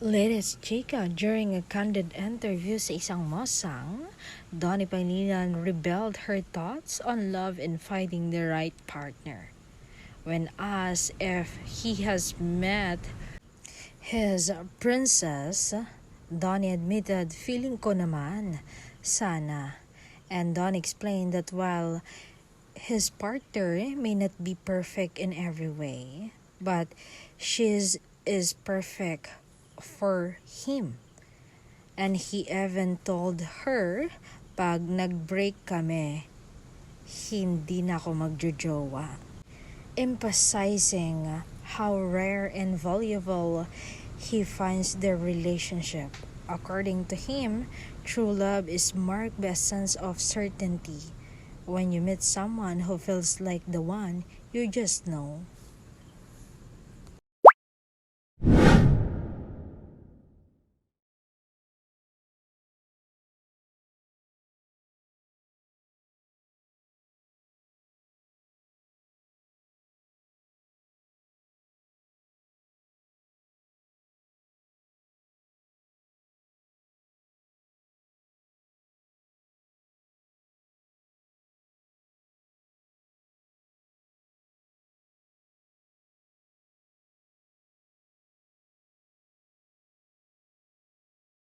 Latest chika, during a candid interview sa isang mosang, Donnie Pangilinan revealed her thoughts on love and finding the right partner. When asked if he has met his princess, Donnie admitted, "Feeling ko naman, sana." And Don explained that while his partner may not be perfect in every way, but is perfect for him. And he even told her, pag nag-break kami, hindi na ako magjojowa. Emphasizing how rare and valuable he finds their relationship. According to him, true love is marked by a sense of certainty. When you meet someone who feels like the one, you just know.